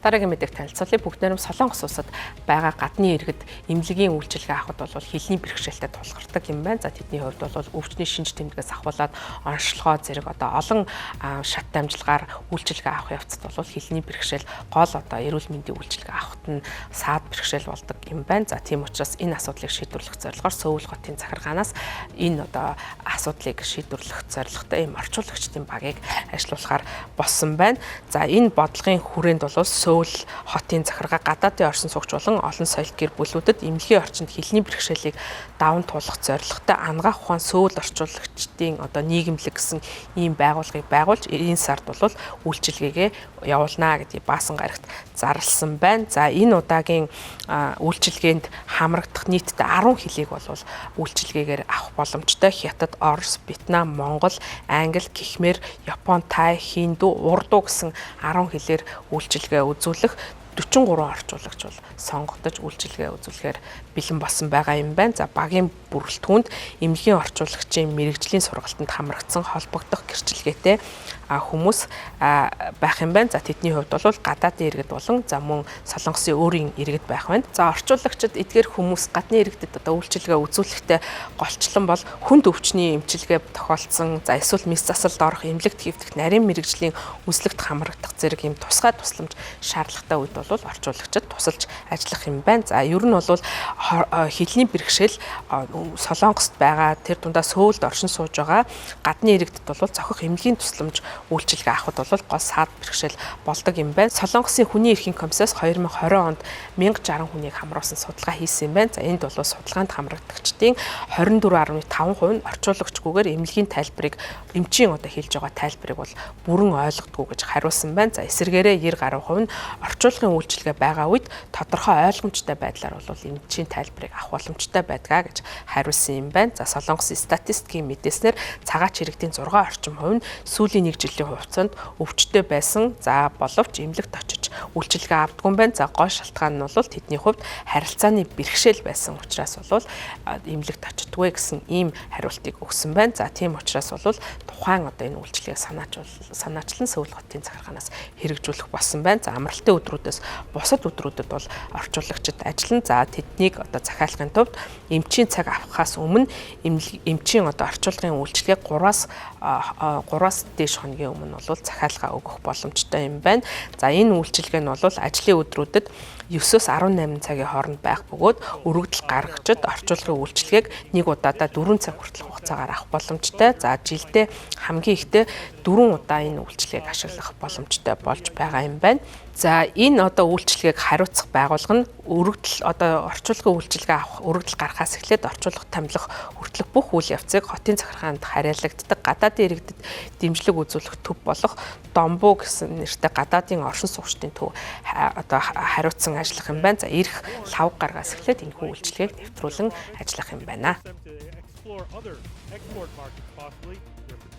Дараагийн мэдээг танилцуулъя. Бүгд найрамд Солонгос улсад байгаа гадны иргэд эмнэлгийн үйлчилгээ авахд бол хэлний бэрхшээлтэй тулгардаг юм байна. За тэдний хувьд бол өвчний шинж тэмдгээс ахуулаад онцлогоо зэрэг олон шат дамжлагаар үйлчилгээ авах явцад бол хэлний бэрхшээл гол эрүүл мэндийн үйлчилгээ авахд нь саад бэрхшээл болдог юм байна. За тийм учраас энэ асуудлыг шийдвэрлэх зорилгоор Сөүл хотын захиргаанаас энэ асуудлыг шийдвэрлэх зорилготой ийм орчуулагчдын багийг ажилуулахаар болсон байна. За энэ бодлогын хүрээнд бол Сөүл хотын захиргаа гадаадын оршин суугч болон олон соёл гэр бүлүүдэд эмнэлгийн орчинд хэлний бэрхшээлийг даван туулах зорилготой ангаах ухаан Сөүл орчуулагчдын нийгэмлэг гэсэн ийм байгууллагыг байгуулж энэ сард бол үйлчилгээгээ явуулнаа гэдгийг баасан гарагт зарласан байна. За энэ удаагийн үйлчилгээнд хамрагдах нийтдээ 10 хэлийг бол үйлчилгээгээр авах боломжтой. Хятад, Орос, Вьетнам, Монгол, Англи, Кхмер, Япон, Тай, Хинду, Урду гэсэн 10 хэлээр үйлчилгээ үзүүлэх 43 орчуулагч бол сонгогдож үйлчилгээ үзүүлэхээр бэлэн болсон байгаа юм байна. За багийн бүрэлдэхүүнд эмнэлгийн орчуулагчийн мэрэгжлийн сургалтанд хамрагдсан холбогдох гэрчлэгээтэй хүмүүс байх юм байна. За тэдний хувьд бол гадаадын иргэд болон за мөн Солонгосын өөрийн иргэд байх байна. За орчуулагчид эдгээр хүмүүс гадны иргэдэд үйлчилгээ үзүүлэхдээ голчлон бол хүнд өвчний эмчилгээ тохиолдсон. За эсвэл мэс засалд орох, эмнэлэгт хэвдэх, нарийн мэрэгжлийн үзлэгт хамрагдах зэрэг юм тусгай тусламж шаардлагатай үед бол орчуулагчид тусалж ажиллах юм байна. За ер нь бол хэлний бэрхшээл Солонгост байгаа тэр дундаа Сөүлд оршин сууж байгаа гадны иргэдэд бол зохих эмнэлгийн тусламж үйлчилгээ авахд бол гол саад бэрхшээл болдог юм байна. Солонгосын хүний эрхийн комиссаас 2020 онд 1060 хүнийг хамруулсан судалгаа хийсэн юм байна. За энд бол судалгаанд хамрагдагчдын 24.5% нь орчуулагчгүйгээр эмнэлгийн тайлбарыг эмчийн хэлж байгаа тайлбарыг бол бүрэн ойлгодгүй гэж хариулсан байна. За эсвэргээрээ 90% нь орчуулгын үйлчилгээ байгаа үед тодорхой ойлгомжтой байдлаар бол эмчийн тайлбарыг авах боломжтой байдгаа гэж хариулсан юм байна. За Солонгосын статистикийн мэдээснээр цагаач иргэдийн 6 орчим хувь нь сүүлийн 1 жилийн хугацаанд өвчтөй байсан. За боловч эмнэлэгт очиж үйлчилгээ авдаггүй юм байна. За гол шалтгаан нь бол тэдний хувьд харилцааны бэрхшээл байсан учраас бол эмнэлэгт очдоггүй гэсэн ийм хариултыг өгсөн байна. За тийм учраас бол тухайн энэ үйлчилгээг санаачлан Сөүл хотын захиргаанаас хэрэгжүүлэх болсон байна. За амралтын өдрүүдээс бусад өдрүүдэд бол орчуулагчид ажиллана. За тэднийг захиалгын тулд эмчийн цаг авахаас өмнө эмчийн орчуулгын үйлчилгээг 3-аас дээш хоногийн өмнө бол захиалга өгөх боломжтой юм байна. За энэ үйлчилгээ нь бол ажлын өдрүүдэд 9-өөс 18 цагийн хооронд байх бөгөөд өргөдөл гаргагчид орчуулгын үйлчилгээг нэг удаадаа 4 цаг хүртэл хугацаагаар авах боломжтой. За жилдээ хамгийн ихдээ 4 удаа энэ үйлчилгээг ашиглах боломжтой болж байгаа юм байна. За энэ үйлчилгээг хариуцах байгууллага нь орчуулгын үйлчилгээ авах өргөдөл гарахаас эхлээд орчуулгад томилох хүртэлх бүх үйл явцыг хотын захиргаанд хариалагддаг. Гадаадын иргэдэд дэмжлэг үзүүлэх төв болох Домбуу гэсэн нэртэй гадаадын оршин суугчдын төв хариуцсан ажиллах юм байна. За ирэх лавг гаргаас эхлээд энэ үйлчилгээг нэвтрүүлэн ажиллах юм байна.